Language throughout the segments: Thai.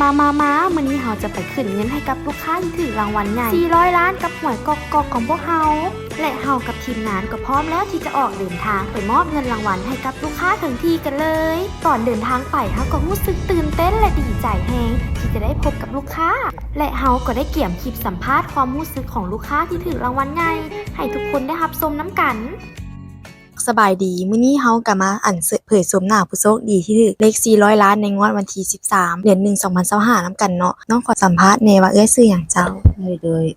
มามื้อนี้เราจะไปขึ้นเงินให้กับลูกค้าที่ถือรางวัลใหญ่400 ล้านกับหวยกอกของพวกเราและเรากับทีมงานก็พร้อมแล้วที่จะออกเดินทางไปมอบเงินรางวัลให้กับลูกค้าถึงที่กันเลยก่อนเดินทางไปเราก็รู้สึกตื่นเต้นและดีใจแฮงที่จะได้พบกับลูกค้าและเราก็ได้เกี่ยมคลิปสัมภาษณ์ความรู้สึกของลูกค้าที่ถือรางวัลใหญ่ให้ทุกคนได้รับชมน้ำกันสบายดีมื้อนี้เฮาก็มาเผยชมหน้าผู้โชคดีที่ถูกเลข400 ล้านในงวดวันที่13เดือน1 2025นำกันเนาะน้องขอสัมภาษณ์แน่ว่าเอ้ยชื่อหยังเจ้า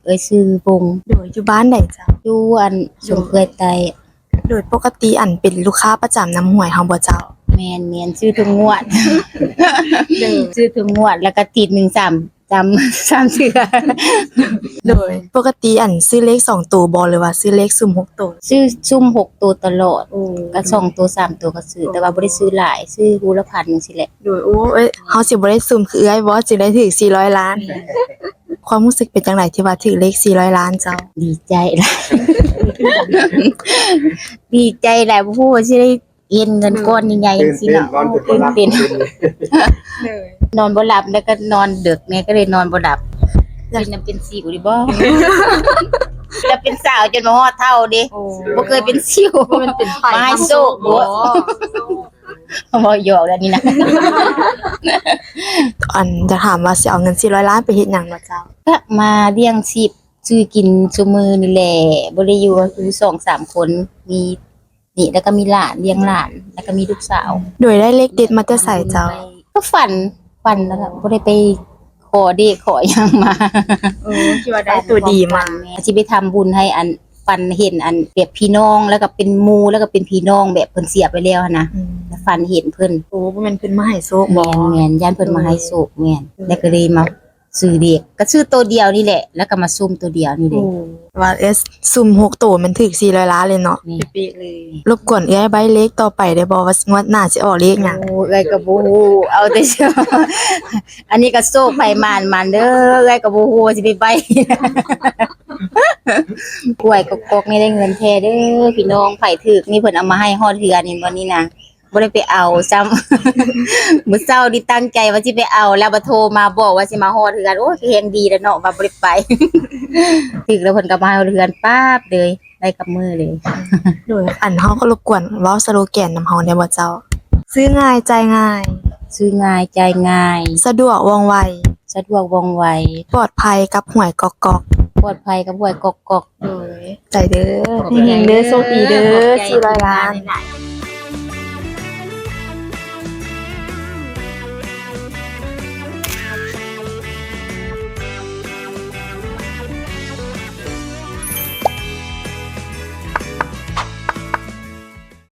โดยชื่อวงโดยอยู่บ้านใดเจ้าอยู่สงเคยไตโดยปกติเป็นลูกค้าประจำนำหวยเฮาบ่เจ้าแม่นชื่อทุกงวดชื่อทุกงวดแล้วก็ติด13จำ3เทื่อโดยปกติซื้อเลข2ตัวบ่หรือว่าซื้อเลขซุ่ม6ตัวซื้อซุ่ม6ตัวตลอดก็2ตัว3ตัวก็ซื้อแต่ว่าบ่ได้ซื้อหลายซื้อฮูละพันจังซี่แหละโดยเฮาสิบ่ได้ซุ่มคือเอ้ยบ่สิได้ถึง400 ล้านความรู้สึกเป็นจังไดที่ว่าถึงเลข400 ล้านเจ้าดีใจหลายดีใจหลายบ่ฮู้ว่าสิได้เห็นเงินก้อนใหญ่ๆจังซี่เนาะตื่นนอนบ่หลับแล้วก็นอนดึกแม่ก็เลยนอนบ่หลับเป็นสิวดิบ่จะเป็นสาวจนมาฮอดเฒ่าดิบ่เคยเป็นสิวมันเป็นไฟมาให้โชคบ่บ่หยอกแล้วนี่นะจะถามว่าสิเอาเงิน400 ล้านไปเฮ็ดหยังบ่เจ้าก็มาเลี้ยงชีพซื้อกินซุมื้อนี่แหละบ่ได้อยู่ก็คือ 2-3 คนมีนี่แล้วก็มีหลานเลี้ยงหลานแล้วก็มีลูกสาวโดยได้เลขเด็ดมาแต่ไสเจ้าก็ฝันแล้วก็บ่ได้ไปขอเดขอหยังมาคิดว่าได้ตัวดีมาสิไปทำบุญให้ฝันเห็นแบบพี่น้องแล้วก็เป็นหมู่แล้วก็เป็นพี่น้องแบบเพิ่นเสียไปแล้วนะฝันเห็นเพิ่นบ่แม่นเพิ่นมาให้โชคบ่แม่นย่านเพิ่นมาให้โชคแม่นแล้วก็เลยมาซื้อเด็กก็ซื้อตัวเดียวนี่แหละแล้วก็มาซุ่มตัวเดียวนี่แหละว่าซุ่ม6ตัวมันถึก400 ล้านเลยเนาะเป๊ะเลยรบกวนใบเลขต่อไปได้บ่ว่างวดหน้าสิออกเลขหยังก็บ่ฮู้เอาแต่อันนี้ก็โชคไผมานเด้อก็บ่ฮู้สิไปใบป่วยกอกๆนี่ได้เงินแท้เด้อพี่น้องไผถึกนี่เพิ่นเอามาให้ฮอดเฮือนนี่บ่นี่นะบ่ได้ไปเอาซ้ำมื้อเช้านี่ตั้งใจว่าสิไปเอาแล้วบ่โทรมาบอกว่าสิมาฮอดเฮือนโอ้ยแฮงดีแล้วเนาะว่าบ่ได้ไปถึกแล้วเพิ่นก็มาฮอดเฮือนป๊าบเลยได้กับมือเลยโดยเฮาก็รบกวนเว้าสโลแกนนำเฮาได้บ่เจ้าซื้อง่ายจ่ายง่ายซื้อง่ายจ่ายง่ายสะดวกว่องไวปลอดภัยกับหวยกอกปลอดภัยกับหวยกอกโดยใจเด้อเฮงเด้อโชคดีเด้อ400 ล้าน